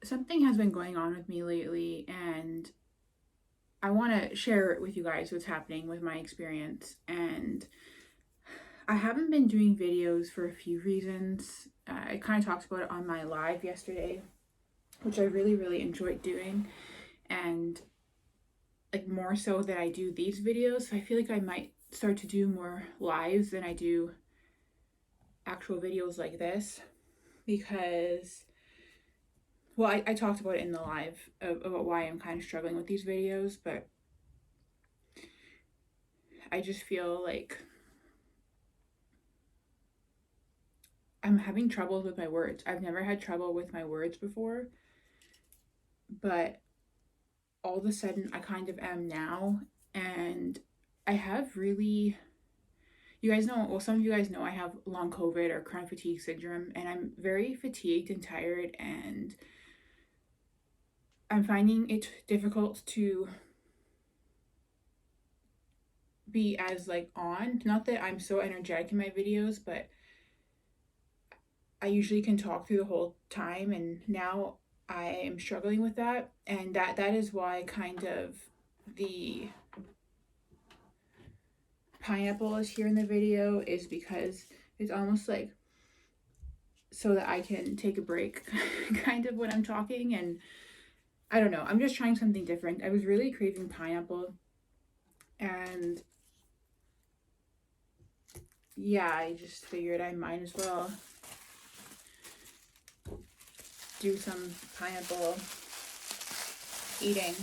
something has been going on with me lately, and I want to share with you guys what's happening with my experience. And I haven't been doing videos for a few reasons. I kind of talked about it on my live yesterday, which I really enjoyed doing, and like more so that I do these videos. So I feel like I might start to do more lives than I do actual videos like this, because well, I talked about it in the live about why I'm kind of struggling with these videos, but I just feel like I'm having troubles with my words. I've never had trouble with my words before, but all of a sudden I kind of am now. And I have really, you guys know, well, some of you guys know I have long COVID or chronic fatigue syndrome, and I'm very fatigued and tired, and I'm finding it difficult to be as like on. Not that I'm so energetic in my videos, but I usually can talk through the whole time, and now I am struggling with that. And that is why kind of the pineapple is here in the video, is because it's almost like so that I can take a break kind of when I'm talking. And I don't know, I'm just trying something different. I was really craving pineapple, and yeah, I just figured I might as well do some pineapple eating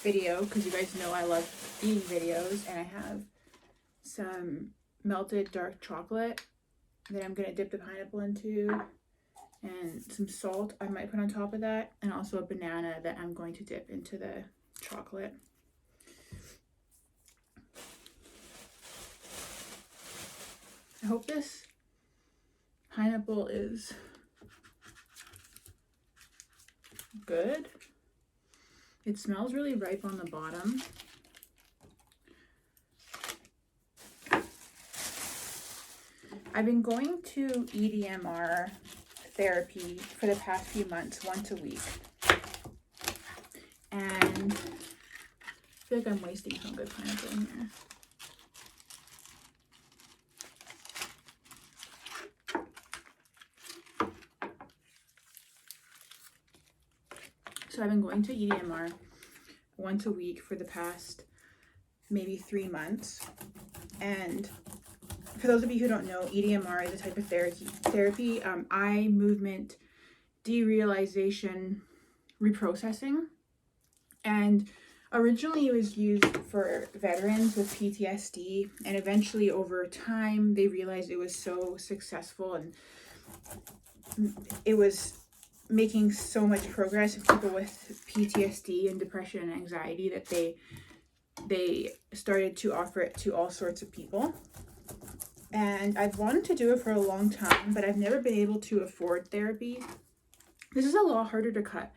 video, because you guys know I love eating videos. And I have some melted dark chocolate that I'm gonna dip the pineapple into, and some salt I might put on top of that, and also a banana that I'm going to dip into the chocolate. I hope this pineapple is good. It smells really ripe on the bottom. I've been going to EMDR therapy for the past few months, once a week. And I feel like I'm wasting some good pineapple in here. So I've been going to EMDR once a week for the past maybe 3 months. And for those of you who don't know, EMDR is a type of therapy, eye movement derealization reprocessing. And originally it was used for veterans with PTSD, and eventually over time they realized it was so successful and it was making so much progress in people with PTSD and depression and anxiety that they started to offer it to all sorts of people. And I've wanted to do it for a long time, but I've never been able to afford therapy. This is a lot harder to cut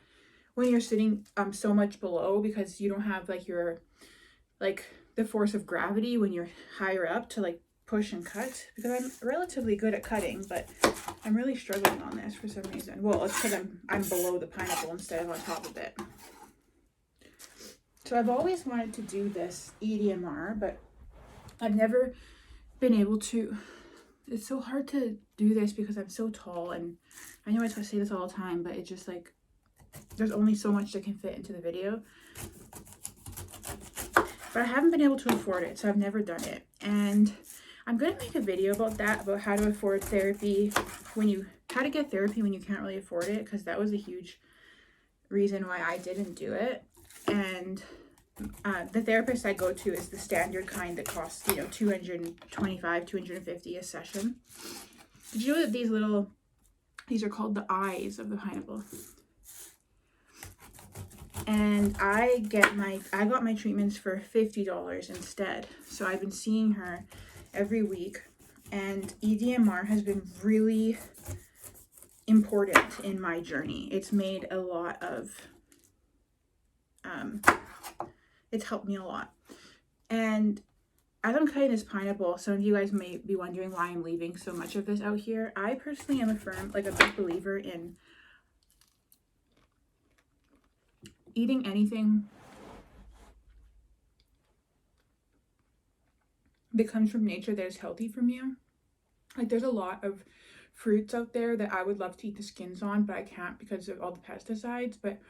when you're sitting so much below, because you don't have like your the force of gravity when you're higher up to like push and cut, because I'm relatively good at cutting, but I'm really struggling on this for some reason. Well, it's because I'm below the pineapple instead of on top of it. So I've always wanted to do this EMDR, but I've never been able to. It's so hard to do this because I'm so tall, and I know I say this all the time, but it's just like there's only so much that can fit into the video. But I haven't been able to afford it, so I've never done it. And I'm gonna make a video about that, about how to afford therapy how to get therapy when you can't really afford it, because that was a huge reason why I didn't do it. And the therapist I go to is the standard kind that costs, $225, $250 a session. Did you know that these are called the eyes of the pineapple? And I got my treatments for $50 instead. So I've been seeing her every week, and EMDR has been really important in my journey. It's made a lot of it's helped me a lot. And as I'm cutting this pineapple, some of you guys may be wondering why I'm leaving so much of this out here. I personally am a big believer in eating anything that comes from nature that is healthy from you. Like, there's a lot of fruits out there that I would love to eat the skins on, but I can't because of all the pesticides. But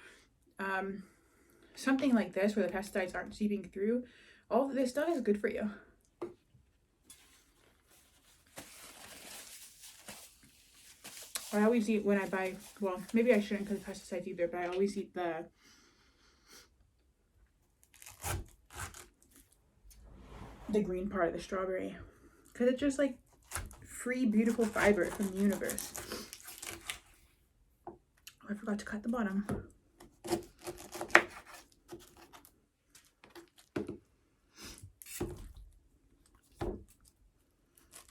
something like this, where the pesticides aren't seeping through, all of this stuff is good for you. I always eat when I buy, well, maybe I shouldn't because of pesticides either, but I always eat the green part of the strawberry because it's just like free, beautiful fiber from the universe. Oh, I forgot to cut the bottom.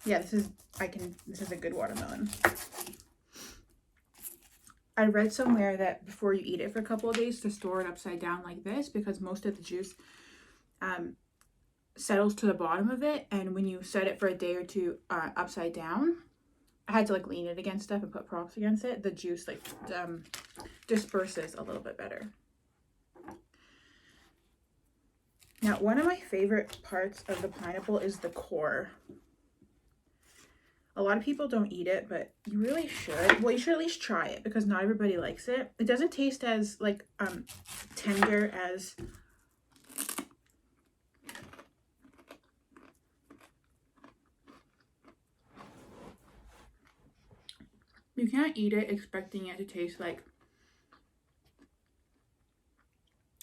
Yeah, this is a good watermelon. I read somewhere that before you eat it for a couple of days to store it upside down like this, because most of the juice settles to the bottom of it, and when you set it for a day or two upside down, I had to like lean it against stuff and put props against it, the juice like disperses a little bit better. Now, one of my favorite parts of the pineapple is the core. A lot of people don't eat it, but you really should. Well, you should at least try it because not everybody likes it. It doesn't taste as like tender as you can't eat it expecting it to taste like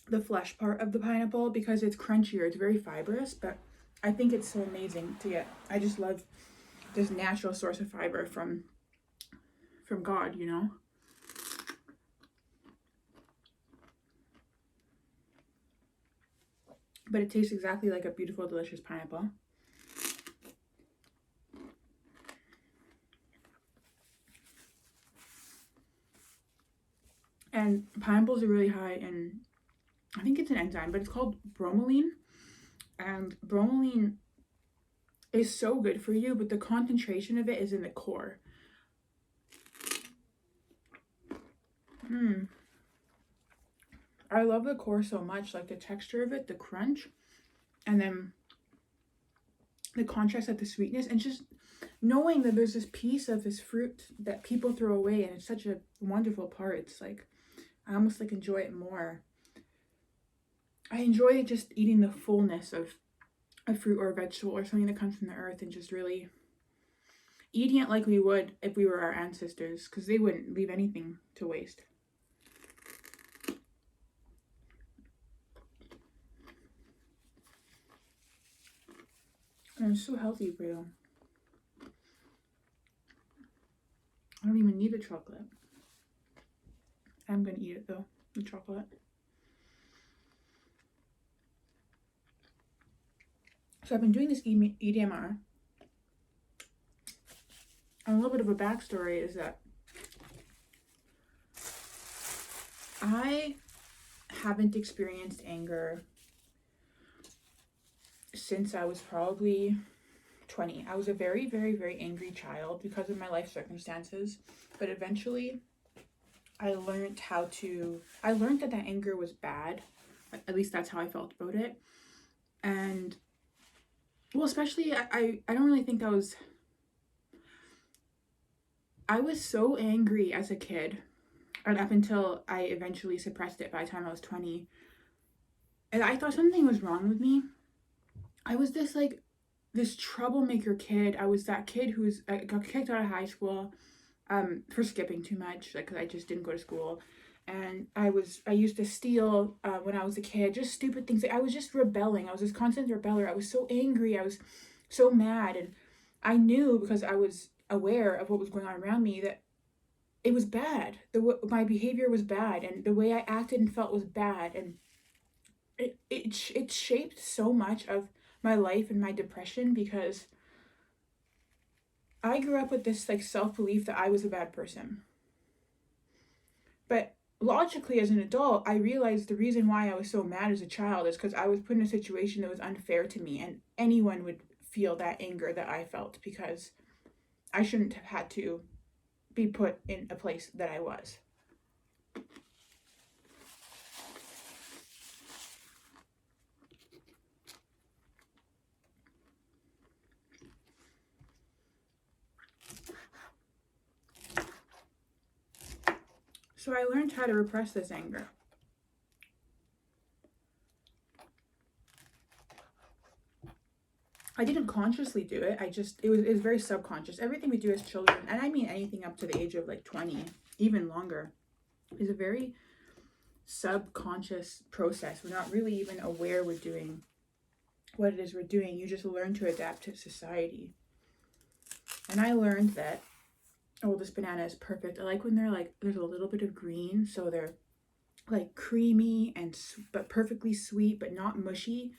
the flesh part of the pineapple because it's crunchier. It's very fibrous, but I think it's so amazing to get. I just love this natural source of fiber from God, you know. But it tastes exactly like a beautiful, delicious pineapple. And pineapples are really high in, I think it's an enzyme, but it's called bromelain. And bromelain is so good for you, but the concentration of it is in the core. I love the core so much, like the texture of it, the crunch, and then the contrast of the sweetness, and just knowing that there's this piece of this fruit that people throw away, and it's such a wonderful part. It's like, I almost like enjoy it more. I enjoy just eating the fullness of a fruit or a vegetable or something that comes from the earth, and just really eating it like we would if we were our ancestors, because they wouldn't leave anything to waste. And it's so healthy for you. I don't even need the chocolate. I'm gonna eat it though, the chocolate. So I've been doing this EMDR. And a little bit of a backstory is that I haven't experienced anger since I was probably 20. I was a very, very, very angry child because of my life circumstances. But eventually, I learned that anger was bad. At least that's how I felt about it. And, well, especially, I don't really think I was so angry as a kid. And up until I eventually suppressed it by the time I was 20. And I thought something was wrong with me. I was this troublemaker kid. I was that kid I got kicked out of high school for skipping too much, like, because I just didn't go to school. And I used to steal when I was a kid, just stupid things. I was just rebelling. I was this constant rebeller. I was so angry. I was so mad. And I knew, because I was aware of what was going on around me, that it was bad. My behavior was bad, and the way I acted and felt was bad. And it shaped so much of my life and my depression, because I grew up with this like self-belief that I was a bad person. But logically, as an adult, I realized the reason why I was so mad as a child is because I was put in a situation that was unfair to me, and anyone would feel that anger that I felt, because I shouldn't have had to be put in a place that I was. So I learned how to repress this anger. I didn't consciously do it. It was very subconscious. Everything we do as children, and I mean anything up to the age of like 20, even longer, is a very subconscious process. We're not really even aware we're doing what it is we're doing. You just learn to adapt to society. And I learned that, oh, this banana is perfect. I like when they're like, there's a little bit of green, so they're like creamy and but perfectly sweet, but not mushy.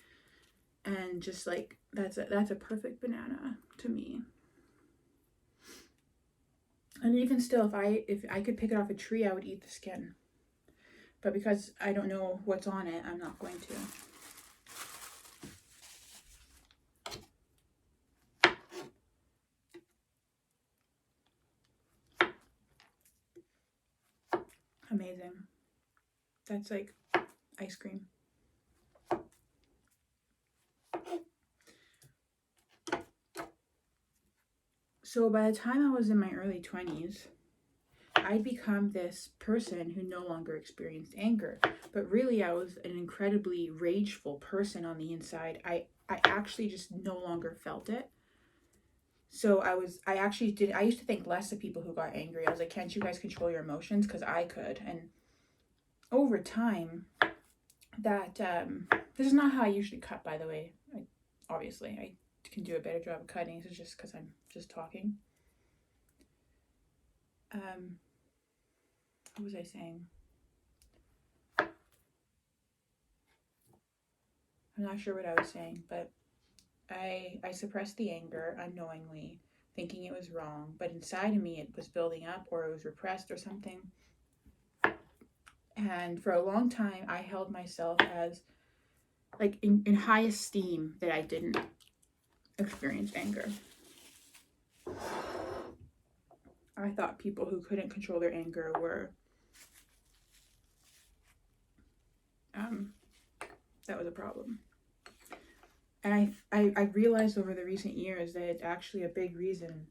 And just like, that's a perfect banana to me. And even still, if I could pick it off a tree, I would eat the skin. But because I don't know what's on it, I'm not going to. Amazing. That's like ice cream. So by the time I was in my early 20s, I'd become this person who no longer experienced anger. But really, I was an incredibly rageful person on the inside. I actually just no longer felt it. So I used to think less of people who got angry. I was like, can't you guys control your emotions? Because I could. And over time, that, this is not how I usually cut, by the way. Obviously, I can do a better job of cutting. This is just because I'm just talking. What was I saying? I'm not sure what I was saying, but I suppressed the anger unknowingly, thinking it was wrong, but inside of me it was building up, or it was repressed or something. And for a long time I held myself as like in high esteem that I didn't experience anger. I thought people who couldn't control their anger were that was a problem. And I realized over the recent years that it's actually a big reason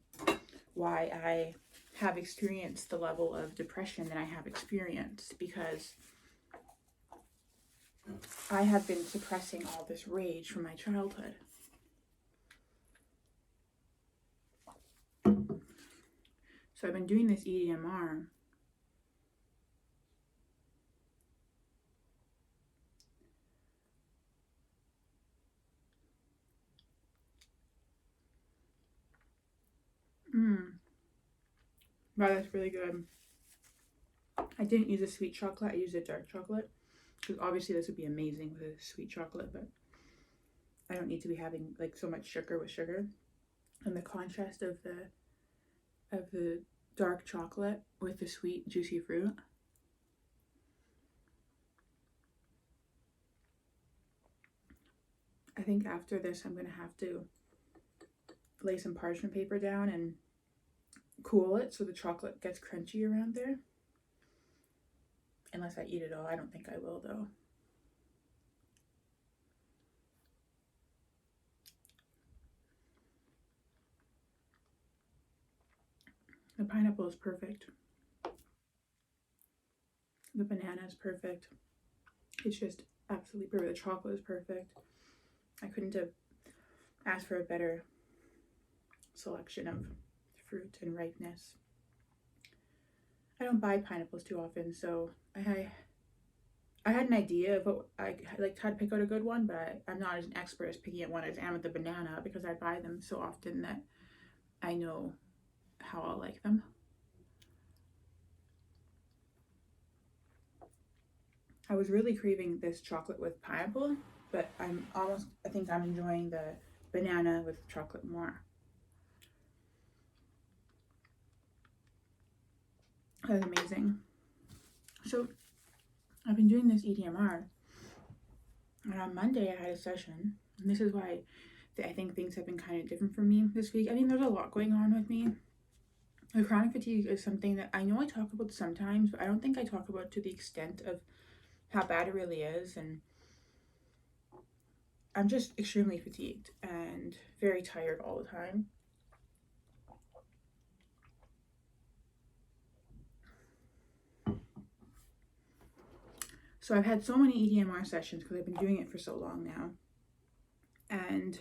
why I have experienced the level of depression that I have experienced, because I have been suppressing all this rage from my childhood. So I've been doing this EMDR. Wow, that's really good. I didn't use a sweet chocolate. I used a dark chocolate, because obviously this would be amazing with a sweet chocolate, but I don't need to be having like so much sugar with sugar. And the contrast of the dark chocolate with the sweet juicy fruit. I think after this I'm gonna have to lay some parchment paper down and cool it so the chocolate gets crunchy around there. Unless I eat it all. I don't think I will though. The pineapple is perfect. The banana is perfect. It's just absolutely perfect. The chocolate is perfect. I couldn't have asked for a better selection of fruit and ripeness. I don't buy pineapples too often, so I had an idea of what I like how to pick out a good one, but I'm not as an expert as picking out one as I am with the banana, because I buy them so often that I know how I'll like them. I was really craving this chocolate with pineapple, but I think I'm enjoying the banana with chocolate more. That was amazing. So I've been doing this EMDR, and on Monday I had a session, and this is why I think things have been kind of different for me this week. I mean, there's a lot going on with me. The chronic fatigue is something that I know I talk about sometimes, but I don't think I talk about to the extent of how bad it really is. And I'm just extremely fatigued and very tired all the time. So I've had so many EDMR sessions because I've been doing it for so long now. And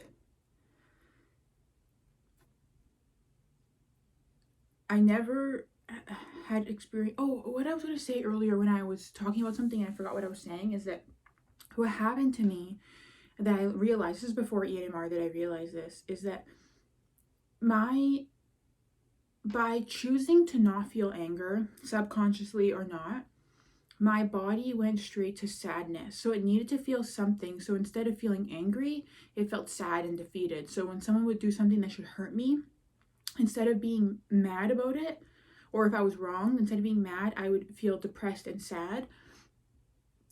I never had experience. Oh, what I was going to say earlier when I was talking about something and I forgot what I was saying is that what happened to me that I realized, this is before EMDR that I realized this, is that by choosing to not feel anger, subconsciously or not, my body went straight to sadness. So it needed to feel something. So instead of feeling angry, it felt sad and defeated. So when someone would do something that should hurt me, instead of being mad about it, or if I was wrong, instead of being mad, I would feel depressed and sad.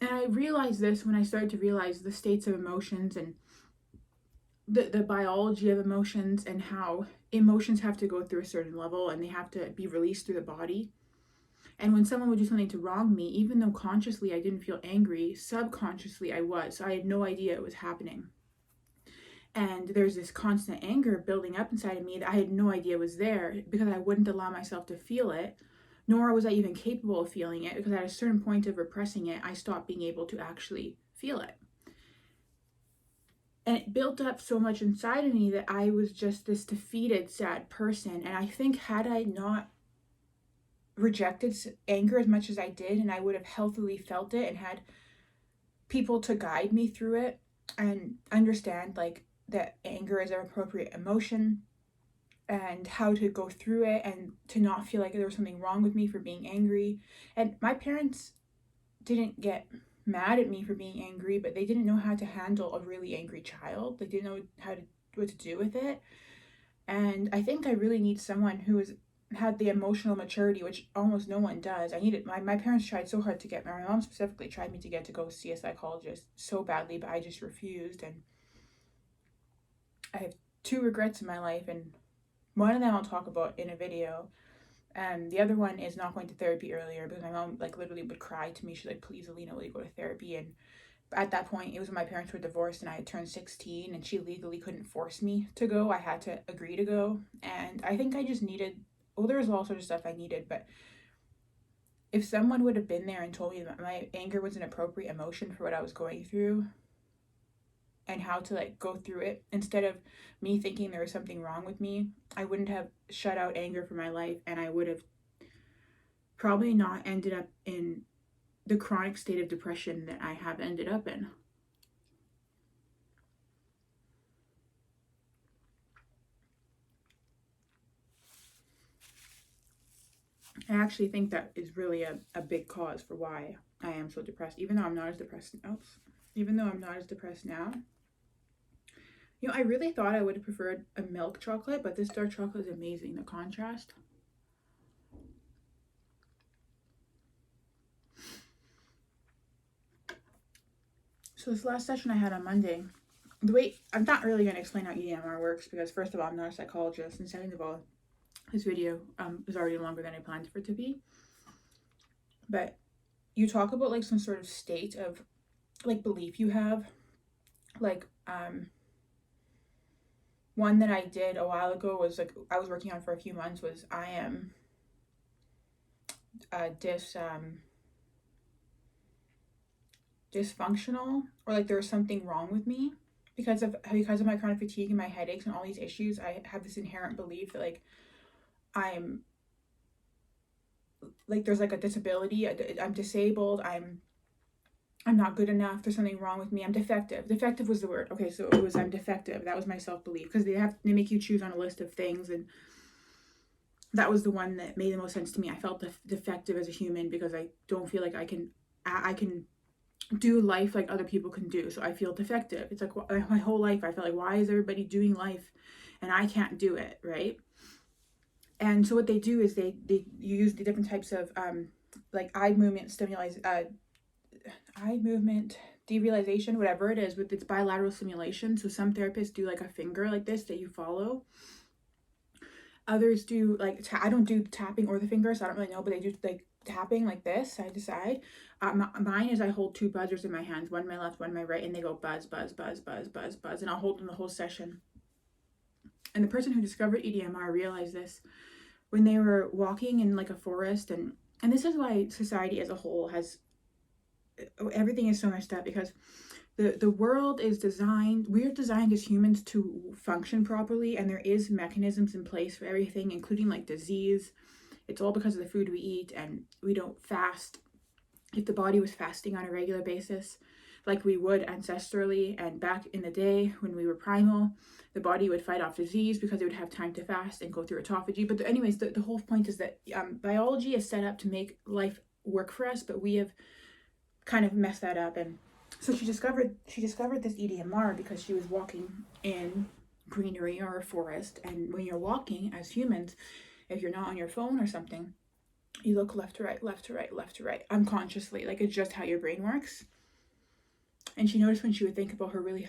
And I realized this when I started to realize the states of emotions and the biology of emotions and how emotions have to go through a certain level and they have to be released through the body. And when someone would do something to wrong me, even though consciously I didn't feel angry, subconsciously I was. So I had no idea it was happening. And there's this constant anger building up inside of me that I had no idea was there because I wouldn't allow myself to feel it, nor was I even capable of feeling it, because at a certain point of repressing it, I stopped being able to actually feel it. And it built up so much inside of me that I was just this defeated, sad person. And I think had I not rejected anger as much as I did, and I would have healthily felt it and had people to guide me through it and understand like that anger is an appropriate emotion and how to go through it and to not feel like there was something wrong with me for being angry. And my parents didn't get mad at me for being angry, but they didn't know how to handle a really angry child. They didn't know what to do with it. And I think I really need someone who had the emotional maturity, which almost no one does. I needed my parents tried so hard to get my mom specifically tried me to get to go see a psychologist so badly, but I just refused. And I have 2 regrets in my life, and one of them I'll talk about in a video. And the other one is not going to therapy earlier, because my mom like literally would cry to me. She's like, please, Alina, will you go to therapy? And at that point, it was when my parents were divorced and I had turned 16 and she legally couldn't force me to go. I had to agree to go. And I think I just needed, well, there was all sorts of stuff I needed, but if someone would have been there and told me that my anger was an appropriate emotion for what I was going through and how to like go through it, instead of me thinking there was something wrong with me, I wouldn't have shut out anger from my life, and I would have probably not ended up in the chronic state of depression that I have ended up in. I actually think that is really a big cause for why I am so depressed, even though I'm not as depressed now. You know, I really thought I would have preferred a milk chocolate, but this dark chocolate is amazing, the contrast. So this last session I had on Monday, the way, I'm not really going to explain how EMDR works because first of all, I'm not a psychologist, and second of all, this video is already longer than I planned for it to be. But you talk about like some sort of state of like belief you have. Like one that I did a while ago was like, I was working on for a few months, was I am dysfunctional, or like there's something wrong with me because of my chronic fatigue and my headaches and all these issues. I have this inherent belief that like I'm like there's like a disability, I'm disabled, I'm not good enough, there's something wrong with me, I'm defective was the word. Okay, so it was I'm defective. That was my self-belief, because they make you choose on a list of things, and that was the one that made the most sense to me. I felt defective as a human because I don't feel like I can do life like other people can do, so I feel defective. It's like my whole life I felt like, why is everybody doing life and I can't do it, right? And so what they do is they use the different types of like eye movement derealization, whatever it is, with its bilateral stimulation. So some therapists do like a finger like this that you follow. Others do like I don't do tapping or the finger, so I don't really know, but they do like tapping like this, side to side. Mine is I hold 2 buzzers in my hands, one my left, one my right, and they go buzz, buzz, buzz, buzz, buzz, buzz, and I'll hold them the whole session. And the person who discovered EDMR realized this when they were walking in like a forest, and this is why society as a whole has everything is so messed up because the world is designed, we're designed as humans to function properly, and there is mechanisms in place for everything, including like disease. It's all because of the food we eat, and we don't fast. If the body was fasting on a regular basis, like we would ancestrally and back in the day when we were primal, the body would fight off disease because it would have time to fast and go through autophagy. But anyways, the whole point is that biology is set up to make life work for us, but we have kind of messed that up. And so she discovered this EDMR because she was walking in greenery or a forest, and when you're walking as humans, if you're not on your phone or something, you look left to right, left to right, left to right, unconsciously. Like, it's just how your brain works. And she noticed when she would think about her really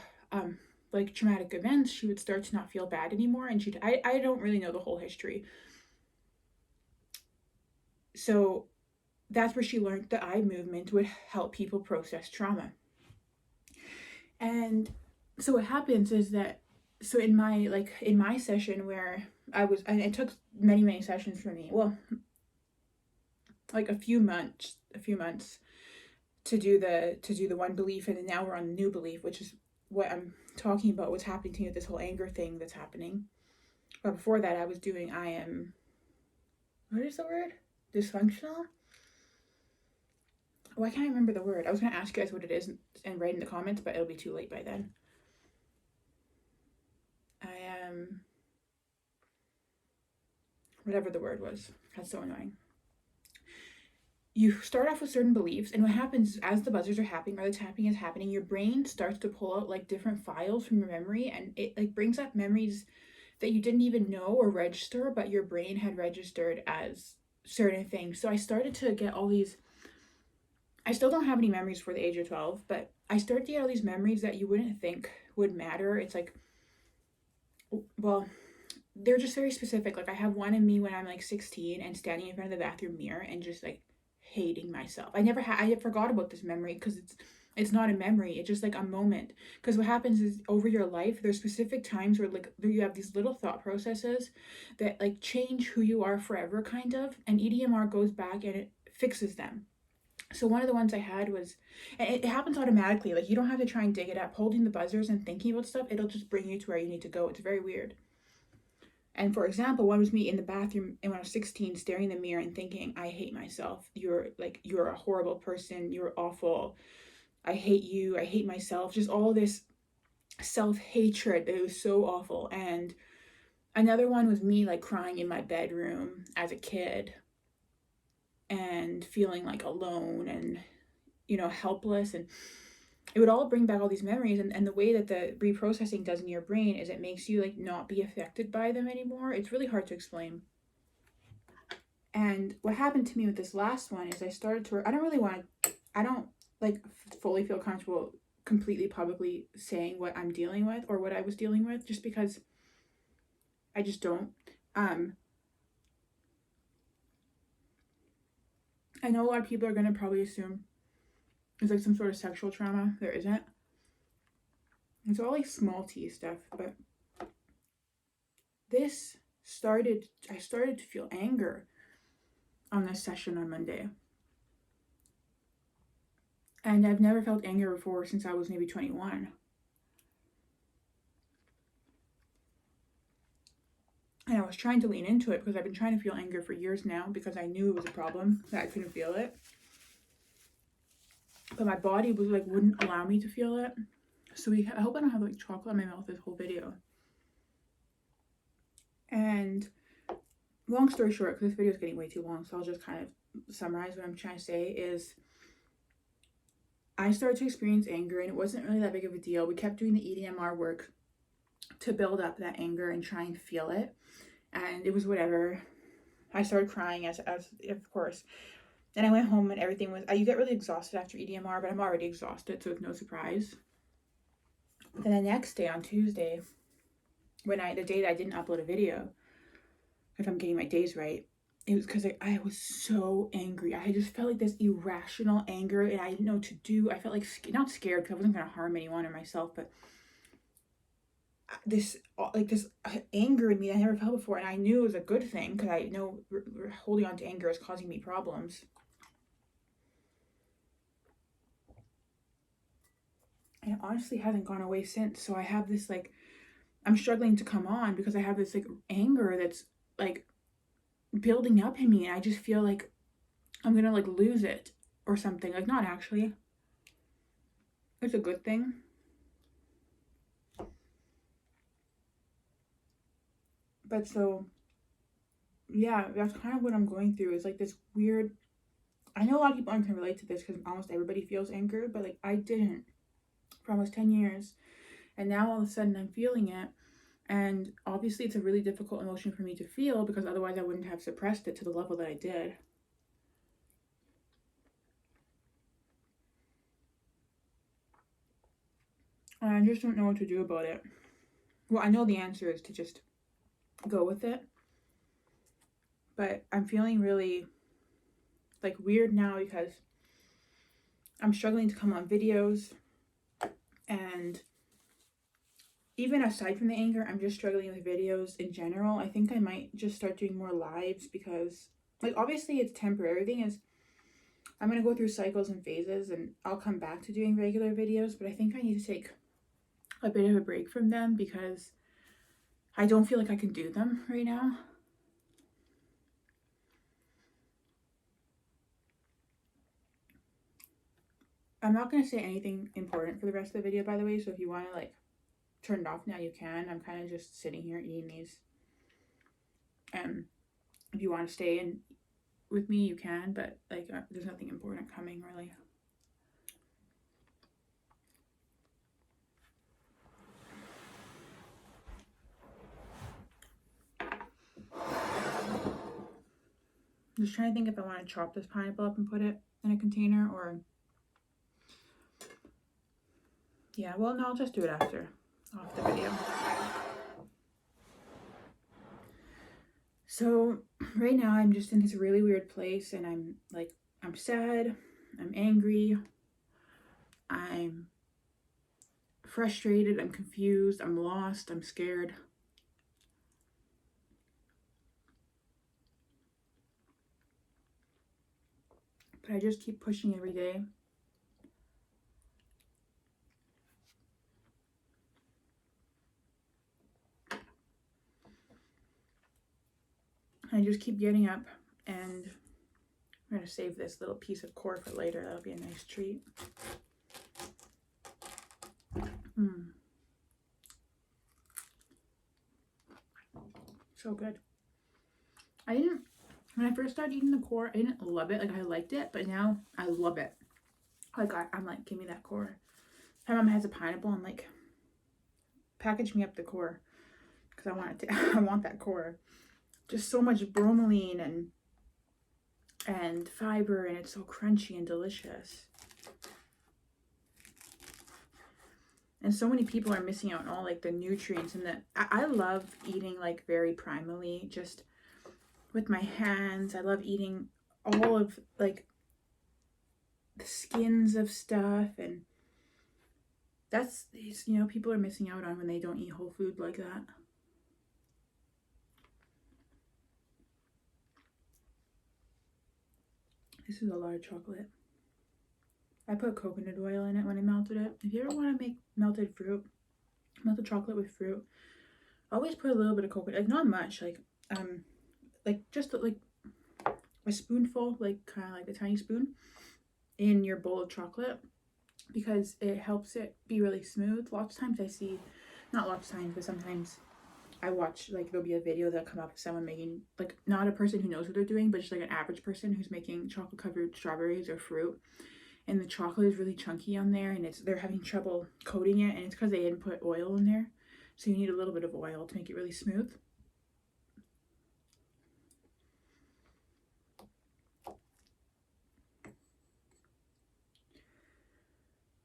like traumatic events, she would start to not feel bad anymore. And I don't really know the whole history. So that's where she learned the eye movement would help people process trauma. And so what happens is that, so in my session where and it took many sessions for me, well, like a few months to do the one belief, and then now we're on the new belief, which is what I'm talking about, what's happening to me with this whole anger thing that's happening. But before that, I was doing what is the word? Dysfunctional? Oh, I can't remember the word. I was going to ask you guys what it is and write in the comments, but it'll be too late by then. I am... whatever the word was. That's so annoying. You start off with certain beliefs, and what happens is, as the buzzers are happening or the tapping is happening, your brain starts to pull out like different files from your memory, and it like brings up memories that you didn't even know or register, but your brain had registered as certain things. So I started to get all these, I still don't have any memories before the age of 12, but I started to get all these memories that you wouldn't think would matter. It's like, well, they're just very specific. Like, I have one in me when I'm like 16 and standing in front of the bathroom mirror and just like hating myself. I forgot about this memory because it's not a memory. It's just like a moment. Because what happens is, over your life, there's specific times where like you have these little thought processes that like change who you are forever, kind of. And EDMR goes back and it fixes them. So one of the ones I had was, and it happens automatically. Like, you don't have to try and dig it up. Holding the buzzers and thinking about stuff, it'll just bring you to where you need to go. It's very weird. And for example, one was me in the bathroom and when I was 16, staring in the mirror and thinking, I hate myself. You're a horrible person. You're awful. I hate you. I hate myself. Just all this self-hatred. It was so awful. And another one was me like crying in my bedroom as a kid and feeling like alone and, helpless. And it would all bring back all these memories. And the way that the reprocessing does in your brain is it makes you like not be affected by them anymore. It's really hard to explain. And what happened to me with this last one is I started to, I don't like fully feel comfortable completely publicly saying what I'm dealing with or what I was dealing with, just because I just don't. I know a lot of people are going to probably assume it's like some sort of sexual trauma. There isn't. It's all like small t stuff, but I started to feel anger on this session on Monday. And I've never felt anger before since I was maybe 21. And I was trying to lean into it because I've been trying to feel anger for years now because I knew it was a problem, that I couldn't feel it. But my body was like, wouldn't allow me to feel it. So I hope I don't have like chocolate in my mouth this whole video. And long story short, because this video is getting way too long, so I'll just kind of summarize what I'm trying to say is I started to experience anger, and it wasn't really that big of a deal. We kept doing the EDMR work to build up that anger and try and feel it. And it was whatever. I started crying as of course. And I went home and everything was, you get really exhausted after EDMR, but I'm already exhausted, so it's no surprise. Then the next day on Tuesday, the day that I didn't upload a video, if I'm getting my days right, it was because I was so angry. I just felt like this irrational anger and I didn't know what to do. I felt like, not scared because I wasn't going to harm anyone or myself, but this anger in me that I never felt before. And I knew it was a good thing because I know holding on to anger is causing me problems. And it honestly hasn't gone away since. So I have this like, I'm struggling to come on because I have this like anger that's like building up in me, and I just feel like I'm gonna like lose it or something. Like, not actually. It's a good thing. But so, yeah, that's kind of what I'm going through. Is like this weird, I know a lot of people aren't gonna relate to this because almost everybody feels anger, but like I didn't for almost 10 years. And now all of a sudden I'm feeling it. And obviously it's a really difficult emotion for me to feel because otherwise I wouldn't have suppressed it to the level that I did. And I just don't know what to do about it. Well, I know the answer is to just go with it. But I'm feeling really like weird now because I'm struggling to come on videos. And even aside from the anger, I'm just struggling with videos in general. I think I might just start doing more lives because, like, obviously it's temporary. Thing is, I'm going to go through cycles and phases and I'll come back to doing regular videos, but I think I need to take a bit of a break from them because I don't feel like I can do them right now. I'm not going to say anything important for the rest of the video, by the way, so if you want to, like, turn it off now, you can. I'm kind of just sitting here eating these. And if you want to stay in with me, you can, but, like, there's nothing important coming, really. I'm just trying to think if I want to chop this pineapple up and put it in a container or... Yeah, well, no, I'll just do it after, off the video. So right now I'm just in this really weird place and I'm sad, I'm angry, I'm frustrated, I'm confused, I'm lost, I'm scared. But I just keep pushing every day. I just keep getting up, and I'm going to save this little piece of core for later. That'll be a nice treat. So good. When I first started eating the core, I didn't love it. Like, I liked it, but now I love it. Like, I'm like, give me that core. My mom has a pineapple, and like, package me up the core because I want it to. I want that core. Just so much bromelain and fiber, and it's so crunchy and delicious. And so many people are missing out on all like the nutrients, and I love eating like very primally, just with my hands. I love eating all of like the skins of stuff, and that's, you know, people are missing out on when they don't eat whole food like that. This is a lot of chocolate. I put coconut oil in it when I melted it. If you ever want to make melted chocolate with fruit, always put a little bit of coconut, like not much, like just like a spoonful, like kind of like a tiny spoon in your bowl of chocolate, because it helps it be really smooth. Lots of times I see, not lots of times, but sometimes I watch, like, there'll be a video that'll come up of someone making, like, not a person who knows what they're doing, but just like an average person who's making chocolate covered strawberries or fruit, and the chocolate is really chunky on there, and they're having trouble coating it, and it's because they didn't put oil in there. So you need a little bit of oil to make it really smooth.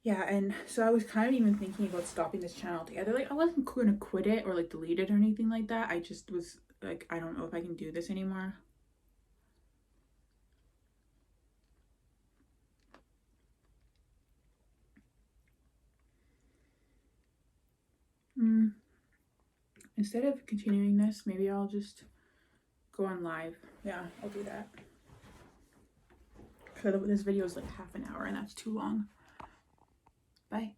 Yeah, and so I was kind of even thinking about stopping this channel altogether. Like, I wasn't going to quit it or like delete it or anything like that. I just was like, I don't know if I can do this anymore. Instead of continuing this, maybe I'll just go on live. Yeah, I'll do that. Because this video is like half an hour and that's too long. Bye.